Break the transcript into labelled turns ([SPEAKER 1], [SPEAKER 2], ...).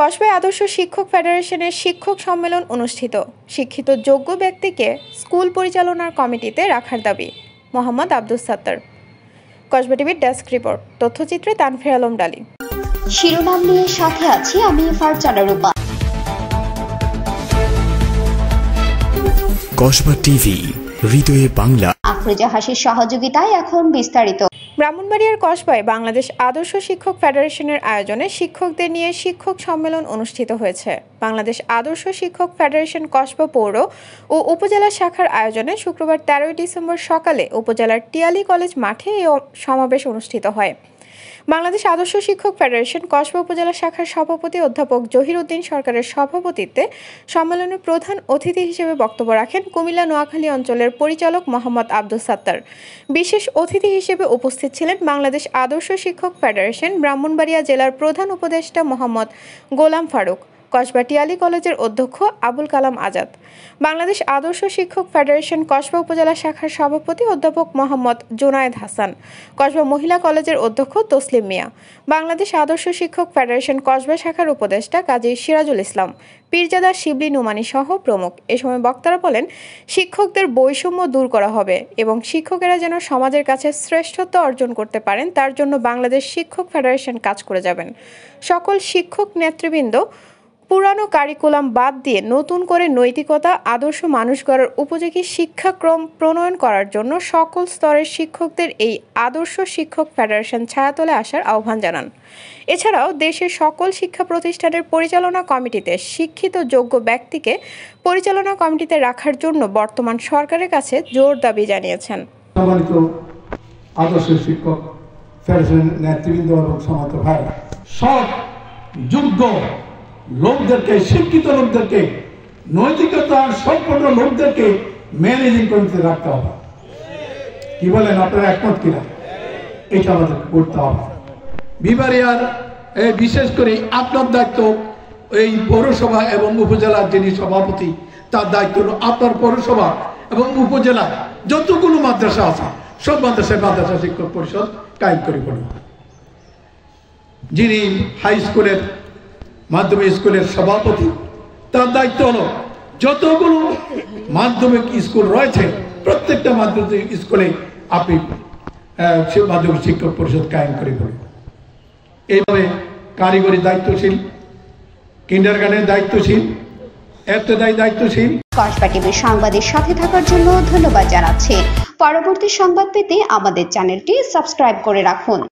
[SPEAKER 1] কসবায় আদর্শ শিক্ষক ফেডারেশনের শিক্ষক সম্মেলন অনুষ্ঠিত। শিক্ষিত যোগ্য ব্যক্তিকে স্কুল পরিচালনার কমিটিতে রাখার দাবি। মোহাম্মদ আব্দুস সাত্তার। কসবা টিভির ডেস্ক রিপোর্ট। তথ্যচিত্রে তানফির আলম ডালি।
[SPEAKER 2] শিরোনাম নিয়ে সাথে আছি আমি ফারজানা রূপা।
[SPEAKER 3] কসবা টিভি, হৃদয়ে বাংলা।
[SPEAKER 2] আফরোজা হাসির সহযোগিতায় এখন বিস্তারিত।
[SPEAKER 1] ব্রাহ্মণবাড়িয়ার কসবায় বাংলাদেশ আদর্শ শিক্ষক ফেডারেশনের আয়োজনে শিক্ষকদের নিয়ে শিক্ষক সম্মেলন অনুষ্ঠিত হয়েছে। বাংলাদেশ আদর্শ শিক্ষক ফেডারেশন কসবা পৌর ও উপজেলা শাখার আয়োজনে শুক্রবার 13 ডিসেম্বর সকালে উপজেলার টিয়ালি কলেজ মাঠে এই সমাবেশ অনুষ্ঠিত হয়। বাংলাদেশ আদর্শ শিক্ষক ফেডারেশন কসবা উপজেলা শাখার সভাপতি অধ্যাপক জহির উদ্দিন সরকারের সভাপতিত্বে সম্মেলনে প্রধান অতিথি হিসেবে বক্তব্য রাখেন কুমিল্লা নোয়াখালী অঞ্চলের পরিচালক মোহাম্মদ আব্দুস সাত্তার। বিশেষ অতিথি হিসেবে উপস্থিত ছিলেন বাংলাদেশ আদর্শ শিক্ষক ফেডারেশন ব্রাহ্মণবাড়িয়া জেলার প্রধান উপদেষ্টা মোহাম্মদ গোলাম ফারুক, কসবা টিয়ালি কলেজের অধ্যক্ষ আবুল কালাম আজাদ, বাংলাদেশ আদর্শ শিক্ষক ফেডারেশন কসবা উপজেলা শাখার সভাপতি অধ্যাপক মোহাম্মদ জুনায়েদ হাসান, কসবা মহিলা কলেজের অধ্যক্ষ তসলিম মিয়া, বাংলাদেশ আদর্শ শিক্ষক ফেডারেশন কসবা শাখার উপদেষ্টা কাজী সিরাজুল ইসলাম, পীরজাদা শিবলি নুমানি সহ প্রমুখ। এ সময় বক্তারা বলেন, শিক্ষকদের বৈষম্য দূর করা হবে এবং শিক্ষকেরা যেন সমাজের কাছে শ্রেষ্ঠত্ব অর্জন করতে পারেন তার জন্য বাংলাদেশ শিক্ষক ফেডারেশন কাজ করে যাবেন। সকল শিক্ষক নেতৃবৃন্দ পুরানো কারিকুলাম বাদ দিয়ে নতুন করে নৈতিকতা, আদর্শ মানুষ গড়ার উপযোগী শিক্ষাক্রম প্রণয়ন করার জন্য সকল স্তরের শিক্ষকদের এই আদর্শ শিক্ষক ফেডারেশন ছায়াতলে আসার আহ্বান জানান। এছাড়াও দেশের সকল শিক্ষা প্রতিষ্ঠানের পরিচালনা কমিটিতে শিক্ষিত যোগ্য ব্যক্তিকে পরিচালনা কমিটিতে রাখার জন্য বর্তমান সরকারের কাছে জোর দাবি জানিয়েছেন।
[SPEAKER 4] আদর্শ শিক্ষক ফেডারেশন নেতৃবৃন্দ এবং সমাজ ভাই সব যোগ্য লোকদেরকে, শিক্ষিত লোকদেরকে, নৈতিকতার সম্পন্ন লোকদেরকে ম্যানেজিং কমিটিতে রাখতে হবে। কি বলেন আপনারা, একমত কিনা? এটা আমাদের করতে হবে। বিবারিয়ার বিশেষ করে আপনার দায়িত্ব, এই পৌরসভা এবং উপজেলার যিনি সভাপতি তার দায়িত্ব হলো আপনার পৌরসভা এবং উপজেলা যতগুলো মাদ্রাসা আছে সব মাদ্রাসা শিক্ষক পরিষদ কায়েম করে পড়ে। যিনি হাই স্কুলের, মাধ্যমিক স্কুলের সভাপতি তার দায়িত্ব হলো যতগুলো মাধ্যমিক স্কুল রয়েছে প্রত্যেকটা মাধ্যমিক স্কুলে আপনি মাধ্যমিক শিক্ষক পরিষদ কায়েম করে পড়ে। এইভাবে কারিগরি দায়িত্বশীল, কিন্ডারগার্টেনের দায়িত্বশীল, দায়িত্বশীল।
[SPEAKER 2] কসবা টিভির সংবাদের সাথে থাকার জন্য ধন্যবাদ জানাচ্ছি। পরবর্তী সংবাদ পেতে আমাদের চ্যানেলটি সাবস্ক্রাইব করে রাখুন।